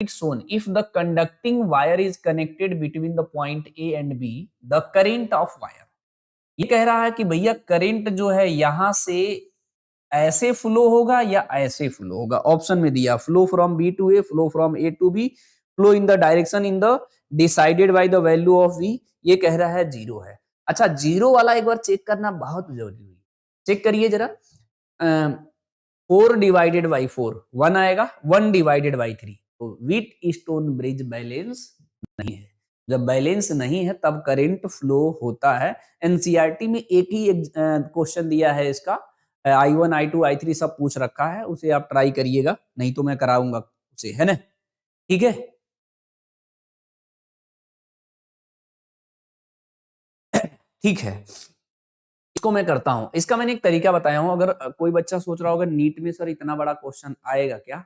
it's shown if the conducting wire is connected between the point A and B, the current of wire। ये कह रहा है कि भैया करंट जो है यहां से ऐसे फ्लो होगा या ऐसे फ्लो होगा। ऑप्शन में दिया flow from B to A, flow from A to B, flow in the direction in the decided by the value of V. ये कह रहा है जीरो है। अच्छा, जीरो वाला एक बार चेक करना बहुत जरूरी है। चेक करिए जरा। 4/4 1 आएगा, 1/3। तो व्हीट स्टोन ब्रिज बैलेंस नहीं है। जब बैलेंस नहीं है तब करंट फ्लो होता है। एनसीईआरटी में एक ही क्वेश्चन दिया है इसका, I1 I2 I3 सब पूछ रखा है, उसे आप ट्राई करिएगा, नहीं तो मैं कराऊंगा उसे, है ना। ठीक है। ठीक है, इसको मैं करता हूं। इसका मैंने एक तरीका बताया हूं। अगर कोई बच्चा सोच रहा होगा नीट में सर इतना बड़ा क्वेश्चन आएगा क्या,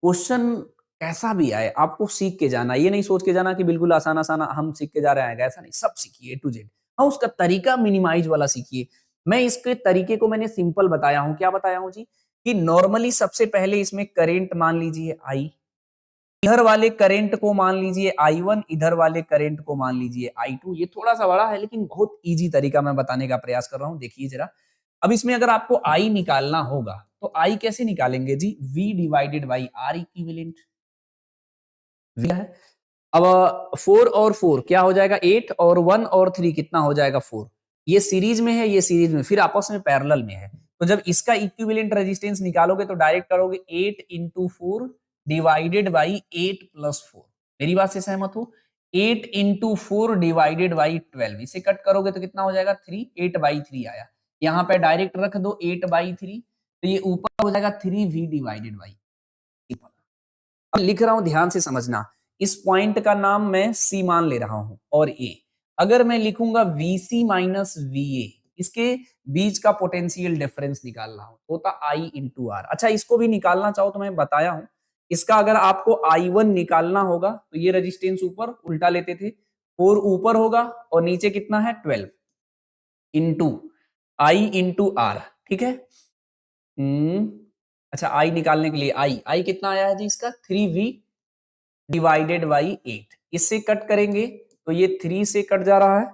क्वेश्चन कैसा भी आए आपको सीख के जाना। ये नहीं सोच के जाना कि बिल्कुल आसान आसान हम सीख के जा रहे हैं, ऐसा नहीं। सब सीखिए A to Z। हाँ, उसका तरीका मिनिमाइज वाला सीखिए। मैं इसके तरीके को मैंने सिंपल बताया हूं। क्या बताया हूं जी? कि नॉर्मली सबसे पहले इसमें करंट मान लीजिए I, इधर वाले करंट को मान लीजिए I1, इधर वाले करंट को मान लीजिए I2। ये थोड़ा सा बड़ा है लेकिन बहुत इजी तरीका मैं बताने का प्रयास कर रहा हूं। देखिए जरा। अब इसमें अगर आपको I निकालना होगा तो I कैसे निकालेंगे जी? V divided by R equivalent है। अब 4 और 4 क्या हो जाएगा? 8 और 1 और 3 कितना हो जाएगा? 4। ये सीरीज में है, ये सीरीज में, फिर आपस में पैरेलल में है। तो जब इसका इक्विवेलेंट रेजिस्टेंस निकालोगे तो डायरेक्ट करोगे 8 इंटू 4 डिवाइडेड बाई 8 प्लस 4। मेरी बात से सहमत हो? 8 इंटू 4 डिवाइडेड बाई 12, इसे कट करोगे तो कितना हो जाएगा? 3। 8/3 आया। यहाँ पे डायरेक्ट रख दो 8/3, तो ये ऊपर हो जाएगा 3V डिवाइडेड बाई। अब लिख रहा हूं, ध्यान से समझना। इस पॉइंट का नाम मैं सी मान ले रहा हूं और ए। अगर मैं लिखूंगा वीसी माइनस वीए, इसके बीच का पोटेंशियल डिफरेंस निकाल रहा हूं, होता आई इंटू आर। अच्छा, इसको भी निकालना चाहो तो मैं बताया हूं। इसका अगर आपको I1 निकालना होगा तो ये रेजिस्टेंस ऊपर उल्टा लेते थे, 4 ऊपर होगा और नीचे कितना है? 12 इंटू आई इंटू आर। ठीक है। अच्छा, आई निकालने के लिए आई कितना आया है जी? इसका 3V डिवाइडेड बाई 8। इससे कट करेंगे तो ये 3 से कट जा रहा है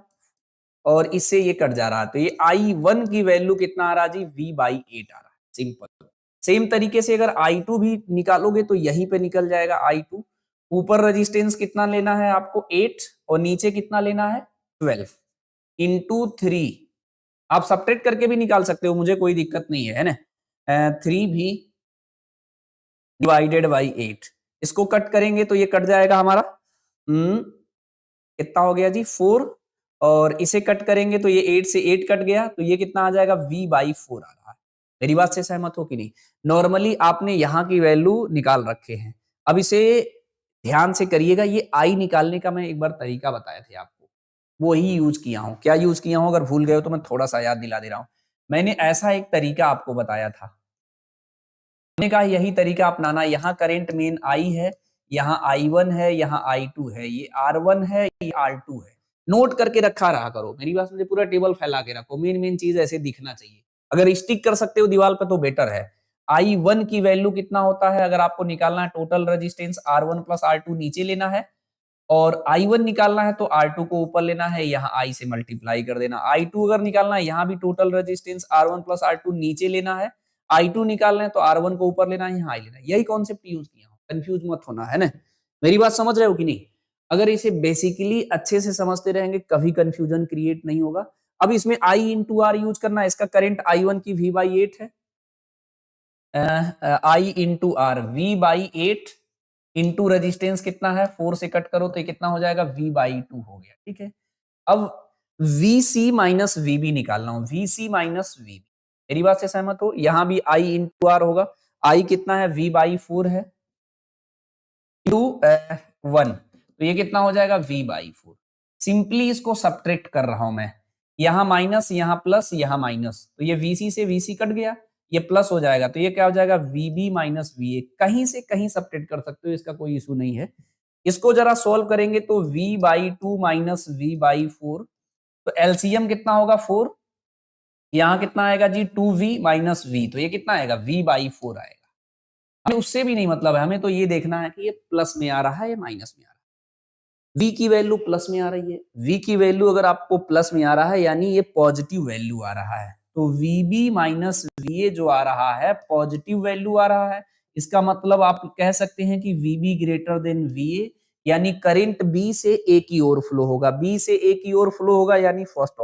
और इससे ये कट जा रहा है, तो ये I1 की वैल्यू कितना आ रहा है जी? V/8 आ रहा है। सिंपल। सेम तरीके से अगर I2 भी निकालोगे तो यहीं पे निकल जाएगा I2। ऊपर रेजिस्टेंस कितना लेना है आपको? 8 और नीचे कितना लेना है? 12 इंटू 3। आप सब्ट्रैक्ट करके भी निकाल सकते हो, मुझे कोई दिक्कत नहीं है ना। 3V divided by 8। इसको कट करेंगे तो ये कट जाएगा हमारा। कितना हो गया जी? 4। और इसे कट करेंगे तो ये 8 से 8 कट गया, तो ये कितना आ जाएगा? V/4 आ रहा है। मेरी बात से सहमत हो कि नहीं? नॉर्मली आपने यहाँ की वैल्यू निकाल रखे हैं। अब इसे ध्यान से करिएगा। ये आई निकालने का मैं एक बार तरीका बताया थे आपको, वो ही यूज किया हूं। क्या यूज किया हूं? अगर भूल गए हो तो मैं थोड़ा सा याद दिला दे रहा हूं। मैंने ऐसा एक तरीका आपको बताया था, मैंने कहा यही तरीका अपनाना। यहाँ करंट मेन I है, यहाँ I1 है, यहाँ I2 है, ये R1 है, ये R2 है। नोट करके रखा रहा करो। मेरी बात समझे? पूरा टेबल फैला के रखो, मेन मेन चीज ऐसे दिखना चाहिए। अगर स्टिक कर सकते हो दीवार पे तो बेटर है। I1 की वैल्यू कितना होता है? अगर आपको निकालना है total resistance, R1 plus R2 नीचे लेना है और I1 निकालना है तो R2 को ऊपर लेना है, यहाँ I से मल्टीप्लाई कर देना। I2 अगर निकालना है, यहाँ भी total resistance R1 plus R2 नीचे लेना है, I2 निकालना है तो R1 को ऊपर लेना है, यहाँ I लेना है। यही कॉन्सेप्ट यूज किया हूं, कंफ्यूज मत होना, है ना। मेरी बात समझ रहे हो कि नहीं? अगर इसे बेसिकली अच्छे से समझते रहेंगे कभी कंफ्यूजन क्रिएट नहीं होगा। अब इसमें I इंटू आर यूज करना है। इसका करंट I1 की V/8 है, I into R V/8 into resistance कितना है? 4 से कट करो तो ये कितना हो जाएगा? V/2 हो गया। ठीक है। अब VC माइनस VB निकालना हो, VC माइनस VB। मेरी बात से सहमत हो? यहां भी I इंटू आर होगा। I कितना है? V/4 है टू 1, तो ये कितना हो जाएगा? V/4। सिंपली इसको सब्ट्रैक्ट कर रहा हूं मैं। यहां माइनस, यहां प्लस, यहां माइनस, तो ये VC से VC कट गया, ये प्लस हो जाएगा, तो ये क्या हो जाएगा? VB minus VA। कहीं से कहीं सब्ट्रैक्ट कर सकते हो, इसका कोई इशू नहीं है। इसको जरा सोल्व करेंगे तो V/2 माइनस V/4, तो एलसीएम कितना होगा? 4। यहाँ कितना आएगा जी? 2V माइनस V, तो ये कितना आएगा? V/4 आएगा। हमें उससे भी नहीं मतलब है, हमें तो ये देखना है कि ये प्लस में आ रहा है या माइनस में आ रहा है। v की वैल्यू प्लस में आ रही है, v की वैल्यू अगर आपको प्लस में आ रहा है यानी ये पॉजिटिव वैल्यू आ रहा है, तो vb माइनस va जो आ रहा है पॉजिटिव वैल्यू आ रहा है। इसका मतलब आप कह सकते हैं कि vb ग्रेटर देन va, यानी करंट b से a की ओर फ्लो होगा, b से a की ओर फ्लो होगा यानी फर्स्ट